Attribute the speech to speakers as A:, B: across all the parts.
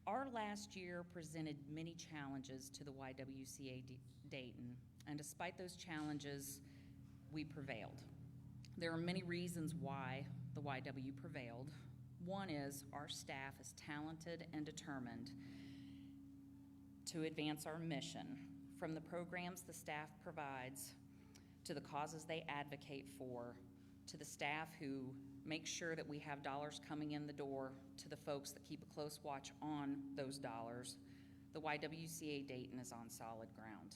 A: Our last year presented many challenges to the YWCA Dayton, and despite those challenges, we prevailed. There are many reasons why the YW prevailed. One is our staff is talented and determined to advance our mission, from the programs the staff provides to the causes they advocate for, to the staff who make sure that we have dollars coming in the door, to the folks that keep a close watch on those dollars. The YWCA Dayton is on solid ground.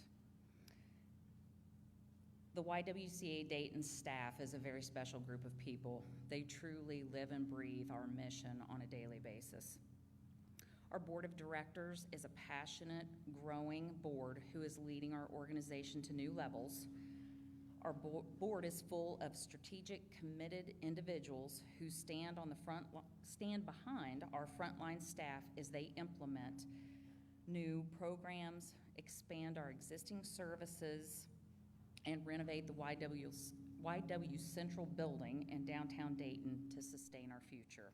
A: The YWCA Dayton staff is a very special group of people. They truly live and breathe our mission on a daily basis. Our board of directors is a passionate, growing board who is leading our organization to new levels. Our board is full of strategic, committed individuals who stand behind our frontline staff as they implement new programs, expand our existing services, and renovate the YW Central Building in downtown Dayton to sustain our future.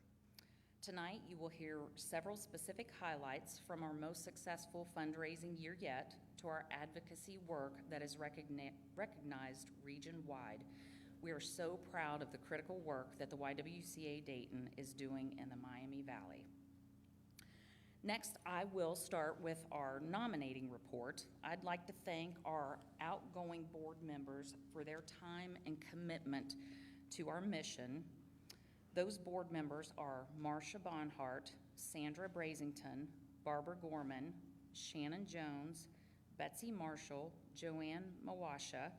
A: Tonight, you will hear several specific highlights from our most successful fundraising year yet to our advocacy work that is recognized region-wide. We are so proud of the critical work that the YWCA Dayton is doing in the Miami Valley. Next, I will start with our nominating report. I'd like to thank our outgoing board members for their time and commitment to our mission. Those board members are Marcia Bonhart, Sandra Brazington, Barbara Gorman, Shannon Jones, Betsy Marshall, Joanne Mawasha,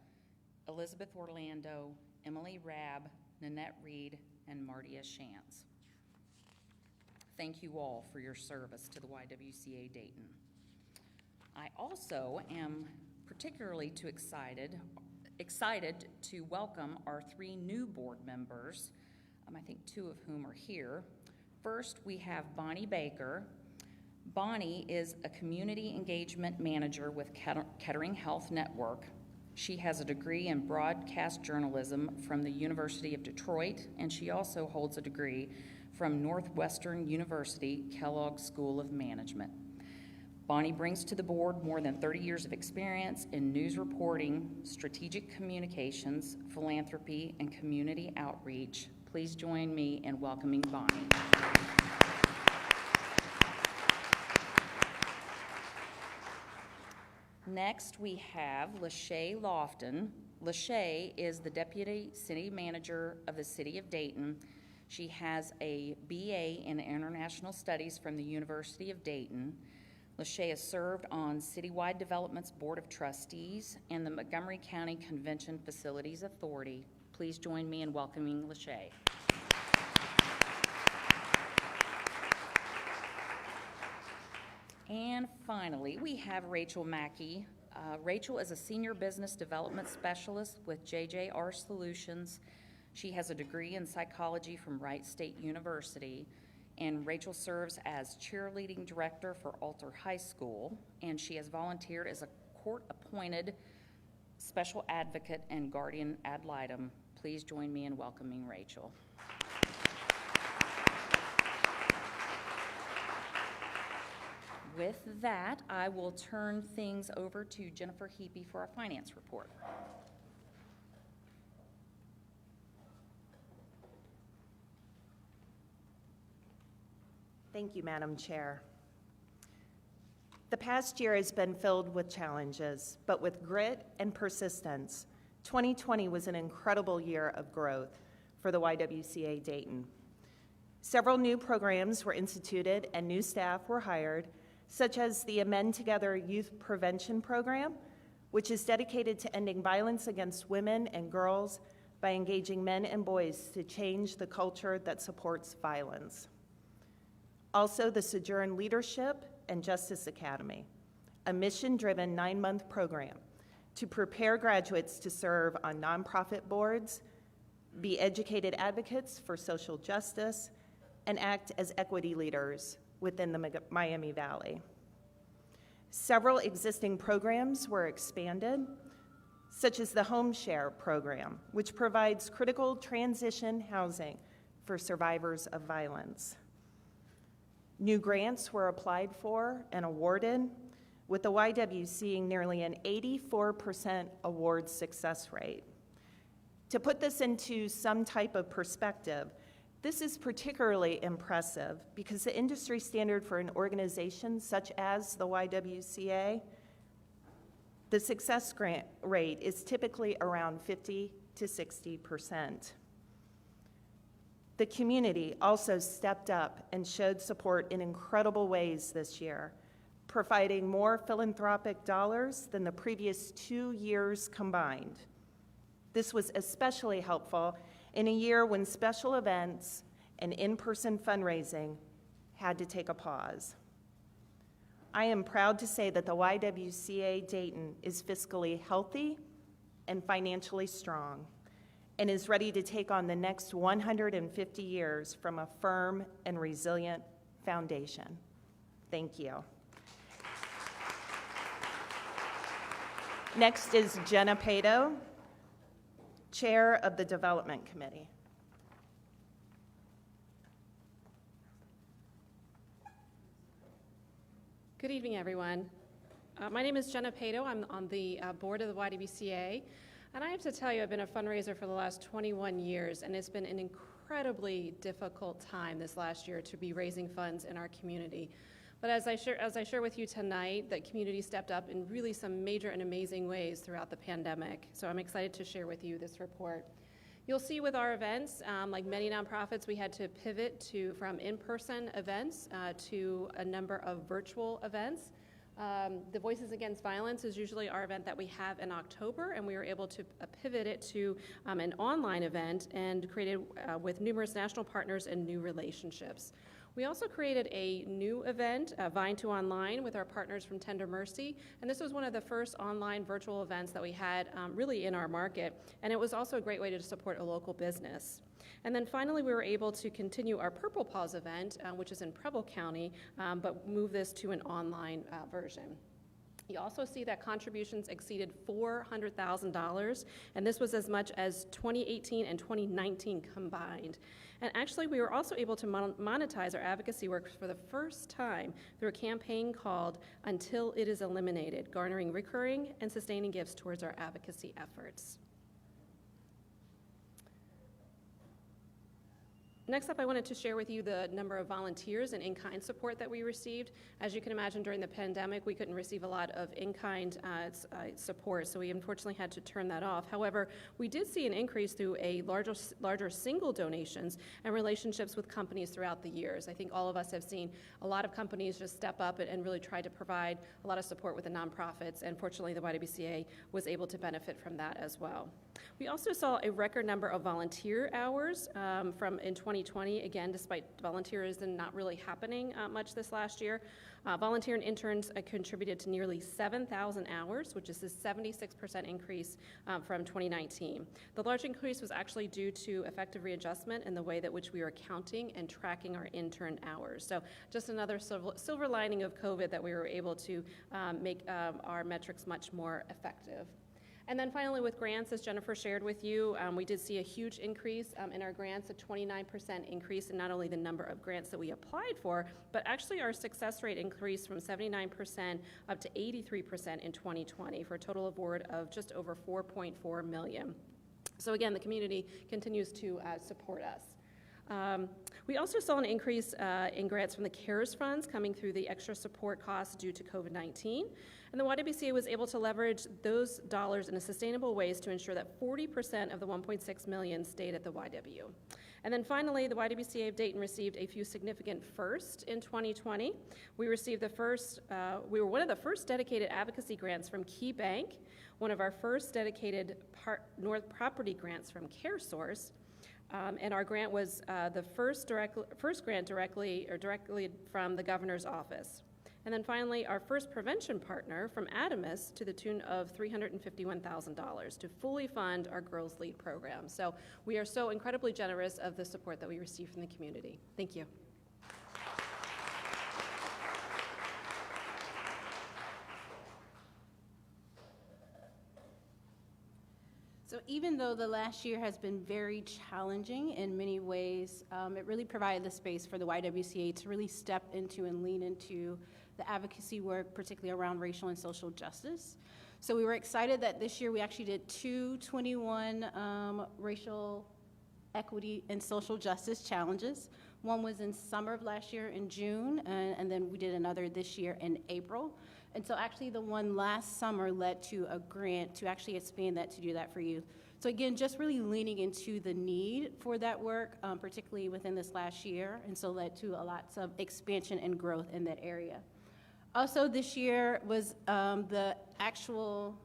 A: Elizabeth Orlando, Emily Rabb, Nanette Reed, and Martia Shantz. Thank you all for your service to the YWCA Dayton. I also am particularly excited to welcome our 3 new board members, I think 2 of whom are here. First, we have Bonnie Baker. Bonnie is a community engagement manager with Kettering Health Network. She has a degree in broadcast journalism from the University of Detroit, and she also holds a degree from Northwestern University Kellogg School of Management. Bonnie brings to the board more than 30 years of experience in news reporting, strategic communications, philanthropy, and community outreach. Please join me in welcoming Bonnie. Next, we have Lachey Lofton. Lachey is the Deputy City Manager of the City of Dayton. She has a BA in International Studies from the University of Dayton. Lachey has served on Citywide Development's Board of Trustees and the Montgomery County Convention Facilities Authority. Please join me in welcoming Lachey. And finally, we have Rachel Mackey. Rachel is a Senior Business Development Specialist with JJR Solutions. She has a degree in psychology from Wright State University, and Rachel serves as cheerleading director for Alter High School, and she has volunteered as a court-appointed special advocate and guardian ad litem. Please join me in welcoming Rachel. With that, I will turn things over to Jennifer Heapy for our finance report.
B: Thank you, Madam Chair. The past year has been filled with challenges, but with grit and persistence, 2020 was an incredible year of growth for the YWCA Dayton. Several new programs were instituted and new staff were hired, such as the Amend Together Youth Prevention Program, which is dedicated to ending violence against women and girls by engaging men and boys to change the culture that supports violence. Also, the Sojourn Leadership and Justice Academy, a mission-driven 9-month program to prepare graduates to serve on nonprofit boards, be educated advocates for social justice, and act as equity leaders within the Miami Valley. Several existing programs were expanded, such as the Home Share program, which provides critical transition housing for survivors of violence. New grants were applied for and awarded, with the YW seeing nearly an 84% award success rate. To put this into some type of perspective, this is particularly impressive because the industry standard for an organization such as the YWCA, the success grant rate is typically around 50 to 60%. The community also stepped up and showed support in incredible ways this year, providing more philanthropic dollars than the previous 2 years combined. This was especially helpful in a year when special events and in-person fundraising had to take a pause. I am proud to say that the YWCA Dayton is fiscally healthy and financially strong, and is ready to take on the next 150 years from a firm and resilient foundation. Thank you. Next is Jenna Pato, Chair of the Development Committee.
C: Good evening, everyone. My name is Jenna Pato. I'm on the board of the YWCA, and I have to tell you, I've been a fundraiser for the last 21 years, and it's been an incredibly difficult time this last year to be raising funds in our community. But as I share with you tonight, the community stepped up in really some major and amazing ways throughout the pandemic. So I'm excited to share with you this report. You'll see with our events, like many nonprofits, we had to pivot from in-person events to a number of virtual events. The Voices Against Violence is usually our event that we have in October, and we were able to pivot it to an online event and created with numerous national partners and new relationships. We also created a new event, Vine to Online, with our partners from Tender Mercy, and this was one of the first online virtual events that we had really in our market, and it was also a great way to support a local business. And then finally, we were able to continue our Purple Paws event, which is in Preble County, but move this to an online version. You also see that contributions exceeded $400,000, and this was as much as 2018 and 2019 combined. And actually, we were also able to monetize our advocacy work for the first time through a campaign called Until It Is Eliminated, garnering recurring and sustaining gifts towards our advocacy efforts. Next up, I wanted to share with you the number of volunteers and in-kind support that we received. As you can imagine, during the pandemic, we couldn't receive a lot of in-kind support, so we unfortunately had to turn that off. However, we did see an increase through a larger single donations and relationships with companies throughout the years. I think all of us have seen a lot of companies just step up and really try to provide a lot of support with the nonprofits, and fortunately, the YWCA was able to benefit from that as well. We also saw a record number of volunteer hours from in 2020, again, despite volunteerism not really happening much this last year. Volunteer and interns contributed to nearly 7,000 hours, which is a 76% increase from 2019. The large increase was actually due to effective readjustment in the way that which we are counting and tracking our intern hours. So just another silver lining of COVID that we were able to make our metrics much more effective. And then finally, with grants, as Jennifer shared with you, we did see a huge increase in our grants, a 29% increase in not only the number of grants that we applied for, but actually our success rate increased from 79% up to 83% in 2020 for a total award of just over $4.4 million. So again, the community continues to support us. We also saw an increase in grants from the CARES funds coming through the extra support costs due to COVID-19. And the YWCA was able to leverage those dollars in a sustainable ways to ensure that 40% of the $1.6 million stayed at the YW. And then finally, the YWCA of Dayton received a few significant firsts in 2020. We received we were one of the first dedicated advocacy grants from Key Bank, one of our first dedicated North Property grants from CareSource, and our grant was the first grant directly from the governor's office. And then finally, our first prevention partner from Adamus to the tune of $351,000 to fully fund our Girls Lead program. So we are so incredibly generous of the support that we receive from the community. Thank you.
D: So
C: So even though the last year has been very challenging in many ways, it really provided the space for the YWCA to really step into and lean into the advocacy work, particularly around racial and social justice. So we were excited that this year we actually did 221 racial equity and social justice challenges. One was in summer of last year in June, and then we did another this year in April. And so actually the one last summer led to a grant to actually expand that to do that for youth. So again, just really leaning into the need for that work, particularly within this last year, and so led to a lots of expansion and growth in that area. Also this year was the actual,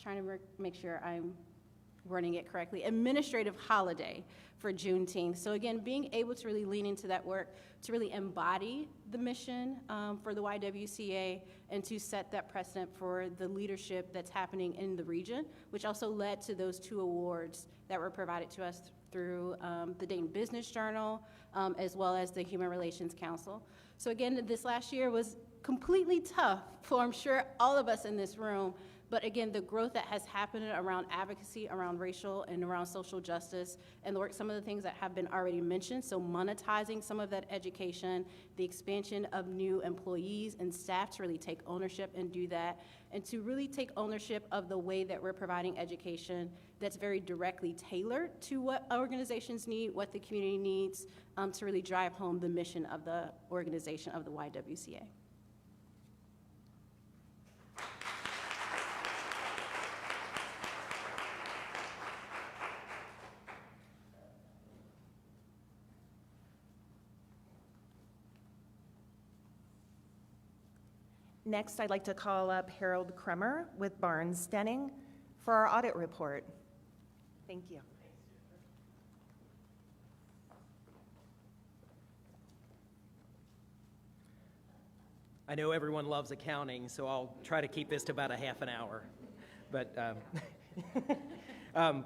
C: trying to make sure I'm wording it correctly, administrative holiday for Juneteenth. So again, being able to really lean into that work to really embody the mission for the YWCA and to set that precedent for the leadership that's happening in the region, which also led to those 2 awards that were provided to us through the Dayton Business Journal, as well as the Human Relations Council. So again, this last year was completely tough for, I'm sure, all of us in this room. But again, the growth that has happened around advocacy, around racial and around social justice, and the work, some of the things that have been already mentioned, so monetizing some of that education, the expansion of new employees and staff to really take ownership and do that, and to really take ownership of the way that we're providing education that's very directly tailored to what organizations need, what the community needs, to really drive home the mission of the organization of the YWCA.
B: Next, I'd like to call up Harold Kremer with Barnes Denning for our audit report. Thank you.
D: I know everyone loves accounting, so I'll try to keep this to about a half an hour. But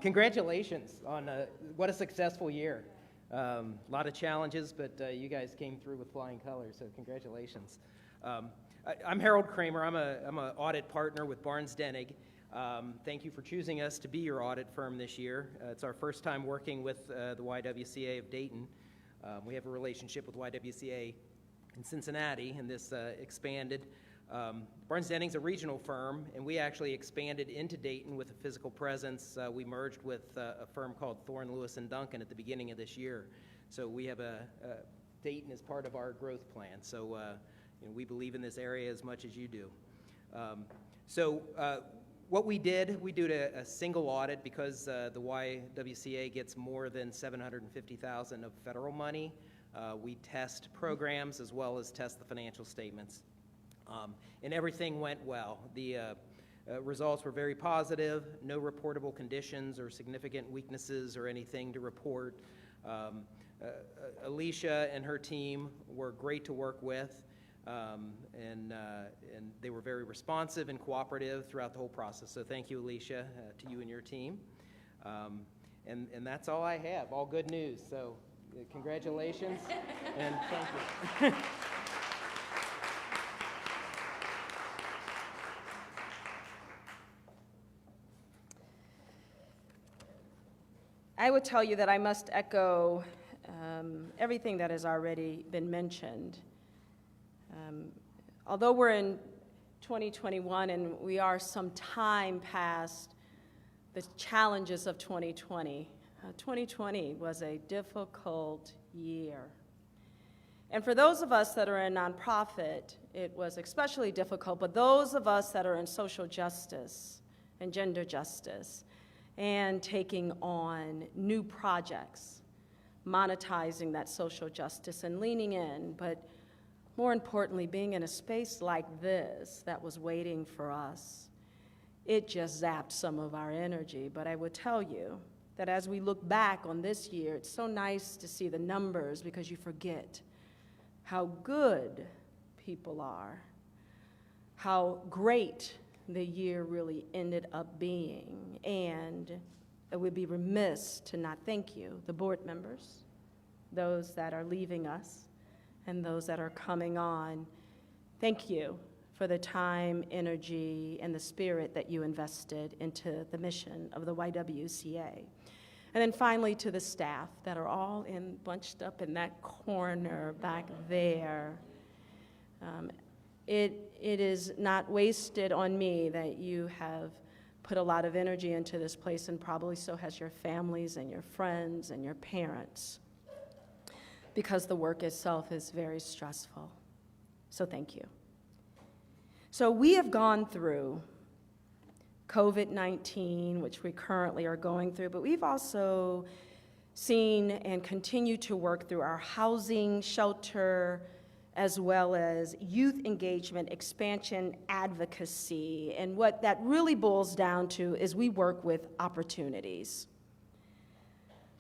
D: congratulations on what a successful year. A lot of challenges, but you guys came through with flying colors, so congratulations. I'm Harold Kramer. I'm an audit partner with Barnes Denning. Thank you for choosing us to be your audit firm this year. It's our first time working with the YWCA of Dayton. We have a relationship with YWCA in Cincinnati, and this expanded. Barnes Denning's a regional firm, and we actually expanded into Dayton with a physical presence. We merged with a firm called Thorne Lewis and Duncan at the beginning of this year. So we have Dayton as part of our growth plan. So we believe in this area as much as you do. What we did a single audit because the YWCA gets more than $750,000 of federal money. We test programs as well as test the financial statements. And everything went well. The results were very positive, no reportable conditions or significant weaknesses or anything to report. Alicia and her team were great to work with, and they were very responsive and cooperative throughout the whole process. So thank you, Alicia, to you and your team. And that's all I have, all good news. So congratulations, and thank you.
E: I would tell you that I must echo everything that has already been mentioned. Although we're in 2021 and we are some time past the challenges of 2020, 2020 was a difficult year. And for those of us that are in nonprofit, it was especially difficult, but those of us that are in social justice and gender justice and taking on new projects, monetizing that social justice and leaning in, but more importantly, being in a space like this that was waiting for us, it just zapped some of our energy. But I would tell you that as we look back on this year, it's so nice to see the numbers because you forget how good people are, how great the year really ended up being. And it would be remiss to not thank you, the board members, those that are leaving us, and those that are coming on. Thank you for the time, energy, and the spirit that you invested into the mission of the YWCA. And then finally to the staff that are all bunched up in that corner back there. It is not wasted on me that you have put a lot of energy into this place, and probably so has your families and your friends and your parents, because the work itself is very stressful. So thank you. So we have gone through COVID-19, which we currently are going through, but we've also seen and continue to work through our housing, shelter, as well as youth engagement, expansion, advocacy. And what that really boils down to is we work with opportunities.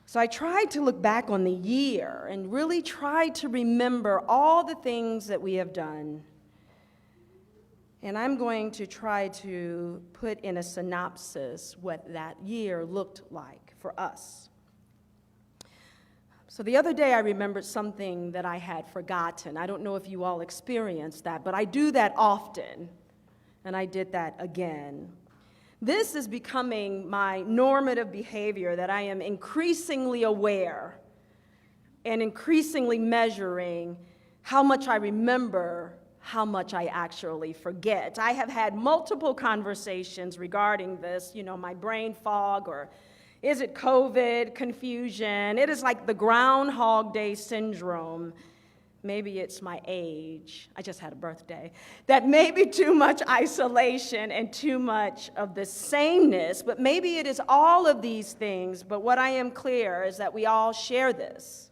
E: So I tried to look back on the year and really try to remember all the things that we have done. And I'm going to try to put in a synopsis what that year looked like for us. So the other day I remembered something that I had forgotten. I don't know if you all experienced that, but I do that often, and I did that again. This is becoming my normative behavior, that I am increasingly aware and increasingly measuring how much I remember, how much I actually forget. I have had multiple conversations regarding this, my brain fog, or is it COVID, confusion? It is like the Groundhog Day syndrome. Maybe it's my age. I just had a birthday. That may be too much isolation and too much of the sameness, but maybe it is all of these things. But what I am clear is that we all share this.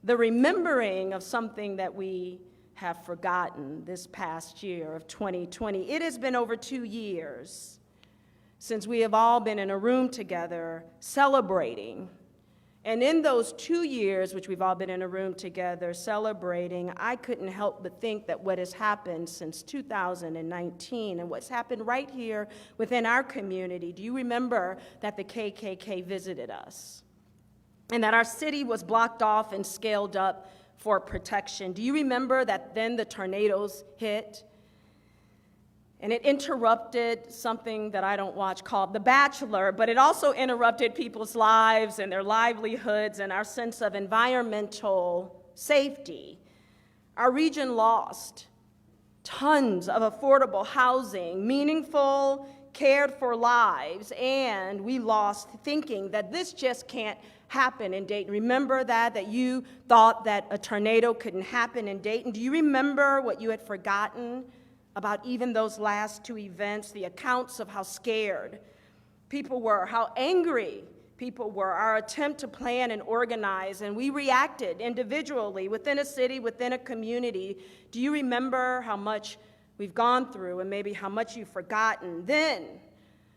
E: The remembering of something that we have forgotten this past year of 2020. It has been over 2 years since we have all been in a room together celebrating. And in those 2 years, which we've all been in a room together celebrating, I couldn't help but think that what has happened since 2019 and what's happened right here within our community. Do you remember that the KKK visited us? And that our city was blocked off and scaled up for protection? Do you remember that then the tornadoes hit? And it interrupted something that I don't watch called The Bachelor, but it also interrupted people's lives and their livelihoods and our sense of environmental safety. Our region lost tons of affordable housing, meaningful, cared-for lives, and we lost thinking that this just can't happen in Dayton. Remember that you thought that a tornado couldn't happen in Dayton? Do you remember what you had forgotten about even those last 2 events, the accounts of how scared people were, how angry people were, our attempt to plan and organize, and we reacted individually within a city, within a community? Do you remember how much we've gone through and maybe how much you've forgotten? Then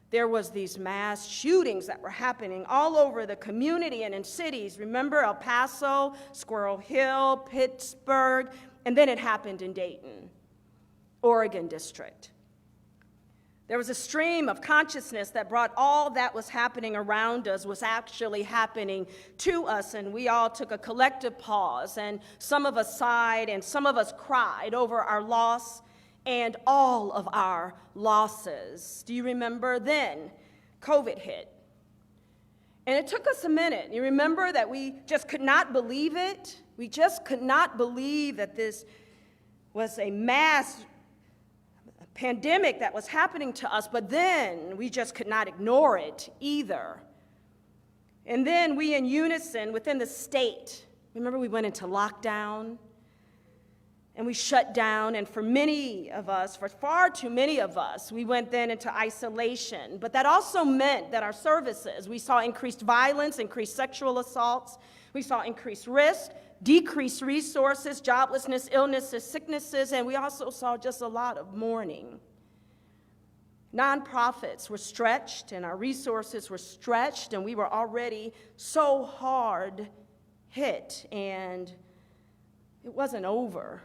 E: there was these mass shootings that were happening all over the community and in cities. Remember El Paso, Squirrel Hill, Pittsburgh, and then it happened in Dayton, Oregon District. There was a stream of consciousness that brought all that was happening around us was actually happening to us, and we all took a collective pause, and some of us sighed and some of us cried over our loss and all of our losses. Do you remember then COVID hit? And it took us a minute. You remember that we just could not believe it? We just could not believe that this was a mass pandemic that was happening to us, but then we just could not ignore it either. And then we in unison within the state, remember we went into lockdown and we shut down, and for many of us, for far too many of us, we went then into isolation. But that also meant that our services, we saw increased violence, increased sexual assaults, we saw increased risk, decreased resources, joblessness, illnesses, sicknesses, and we also saw just a lot of mourning. Nonprofits were stretched, and our resources were stretched, and we were already so hard hit, and it wasn't over.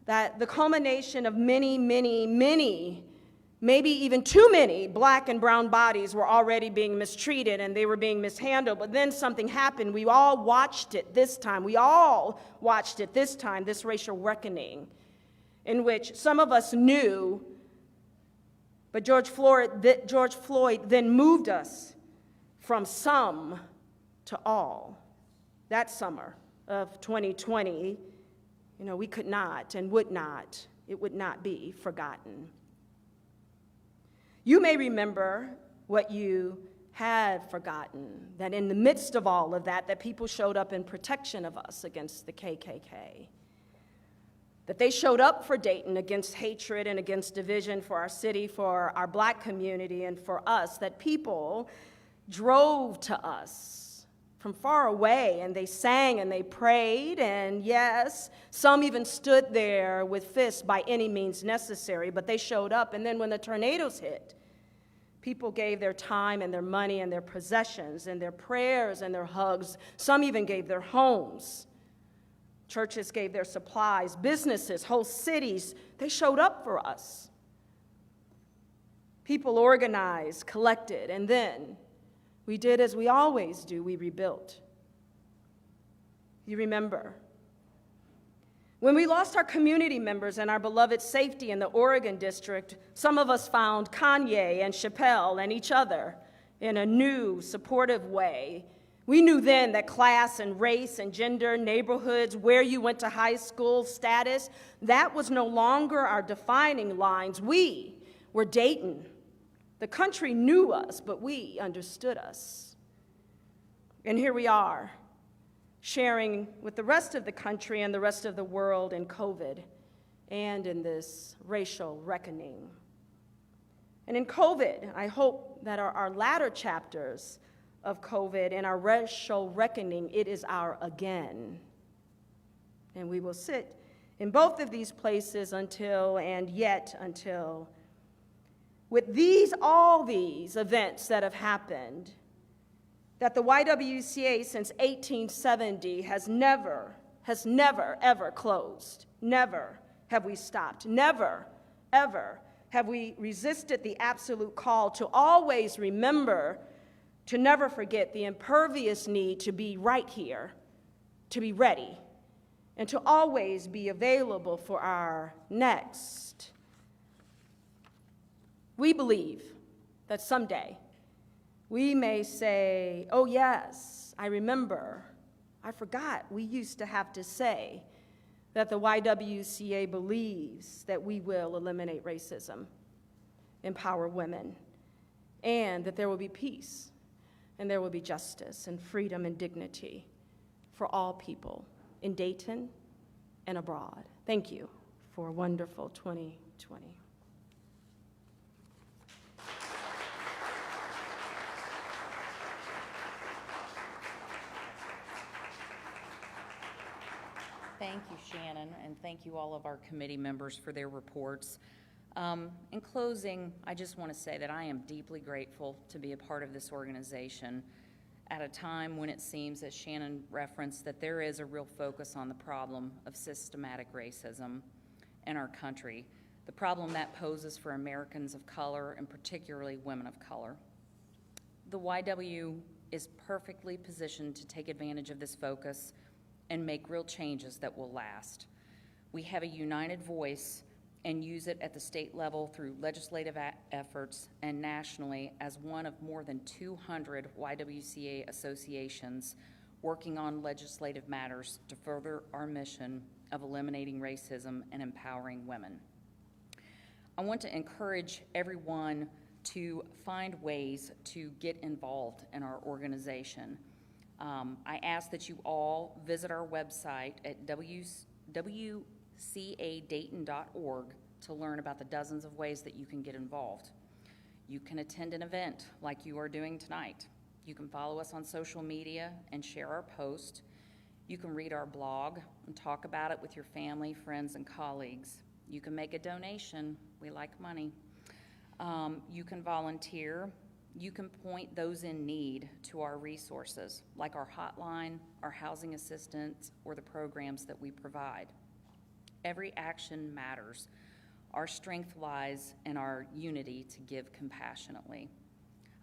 E: That the culmination of many, maybe even too many Black and brown bodies were already being mistreated and they were being mishandled. But then something happened. We all watched it this time. This racial reckoning. in which some of us knew, but George Floyd then moved us from some to all. That summer of 2020, we could not and it would not be forgotten. You may remember what you had forgotten, that in the midst of all of that people showed up in protection of us against the KKK, that they showed up for Dayton against hatred and against division, for our city, for our Black community, and for us, that people drove to us from far away, and they sang and they prayed, and yes, some even stood there with fists by any means necessary, but they showed up. And then when the tornadoes hit, people gave their time and their money and their possessions and their prayers and their hugs. Some even gave their homes. Churches gave their supplies, businesses, whole cities, they showed up for us. People organized, collected, and then we did as we always do, we rebuilt. You remember. When we lost our community members and our beloved safety in the Oregon district, some of us found Kanye and Chappelle and each other in a new, supportive way. We knew then that class and race and gender, neighborhoods, where you went to high school, status, that was no longer our defining lines. We were Dayton. The country knew us, but we understood us. And here we are, sharing with the rest of the country and the rest of the world in COVID and in this racial reckoning. And in COVID, I hope that our latter chapters of COVID and our racial reckoning, it is our again. And we will sit in both of these places until, with all these events that have happened, that the YWCA since 1870 has never, ever closed. Never have we stopped. Never, ever have we resisted the absolute call to always remember, to never forget the impervious need to be right here, to be ready, and to always be available for our next. We believe that someday we may say, oh yes, I remember, I forgot we used to have to say that the YWCA believes that we will eliminate racism, empower women, and that there will be peace, and there will be justice and freedom and dignity for all people in Dayton and abroad. Thank you for a wonderful 2020.
A: Thank you, Shannon, and thank you all of our committee members for their reports. In closing, I just want to say that I am deeply grateful to be a part of this organization at a time when it seems, as Shannon referenced, that there is a real focus on the problem of systematic racism in our country, the problem that poses for Americans of color and particularly women of color. The YW is perfectly positioned to take advantage of this focus and make real changes that will last. We have a united voice and use it at the state level through legislative efforts and nationally as one of more than 200 YWCA associations working on legislative matters to further our mission of eliminating racism and empowering women. I want to encourage everyone to find ways to get involved in our organization. I ask that you all visit our website at YWCADayton.org to learn about the dozens of ways that you can get involved. You can attend an event like you are doing tonight. You can follow us on social media and share our post. You can read our blog and talk about it with your family, friends, and colleagues. You can make a donation. We like money. You can volunteer. You can point those in need to our resources, like our hotline, our housing assistance, or the programs that we provide. Every action matters. Our strength lies in our unity to give compassionately.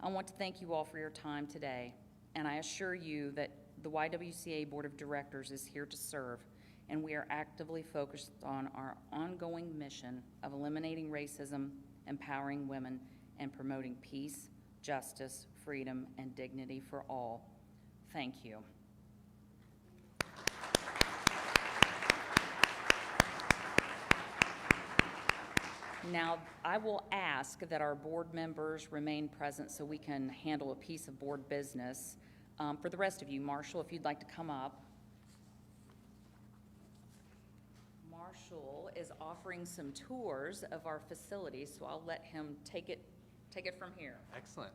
A: I want to thank you all for your time today, and I assure you that the YWCA Board of Directors is here to serve and we are actively focused on our ongoing mission of eliminating racism, empowering women, and promoting peace, justice, freedom, and dignity for all. Thank you. Now, I will ask that our board members remain present so we can handle a piece of board business. For the rest of you, Marshall, if you'd like to come up. Marshall is offering some tours of our facilities, so I'll let him take it from here.
F: Excellent.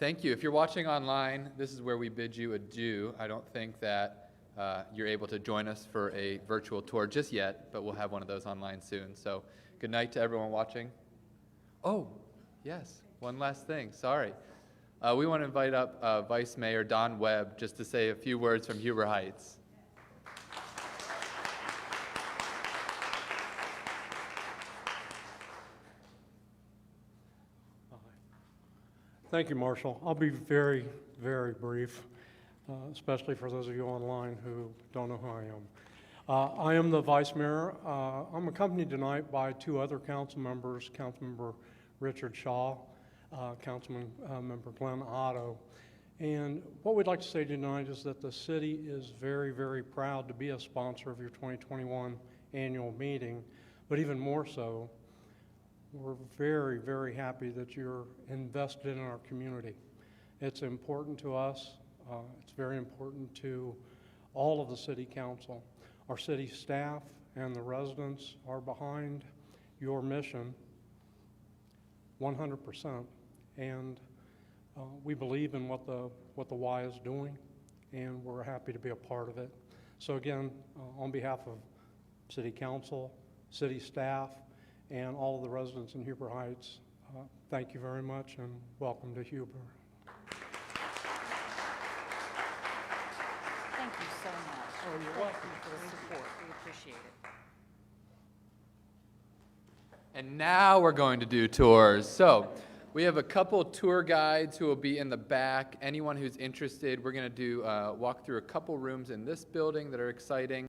F: Thank you. If you're watching online, this is where we bid you adieu. I don't think that you're able to join us for a virtual tour just yet, but we'll have one of those online soon. So good night to everyone watching. Oh, yes, one last thing. Sorry. We want to invite up Vice Mayor Don Webb just to say a few words from Huber Heights.
G: Thank you, Marshall. I'll be very, very brief, especially for those of you online who don't know who I am. I am the Vice Mayor. I'm accompanied tonight by two other council members, Councilmember Richard Shaw, Member Glenn Otto. And what we'd like to say tonight is that the city is very, very proud to be a sponsor of your 2021 annual meeting, but even more so, we're very, very happy that you're invested in our community. It's important to us. It's very important to all of the city council. Our city staff and the residents are behind your mission 100%. And we believe in what the Y is doing, and we're happy to be a part of it. So again, on behalf of city council, city staff, and all of the residents in Huber Heights, thank you very much and welcome to Huber.
A: Thank you so much. Oh, you're welcome for the support. We appreciate it.
F: And now we're going to do tours. So we have a couple tour guides who will be in the back. Anyone who's interested, we're going to do walk through a couple rooms in this building that are exciting.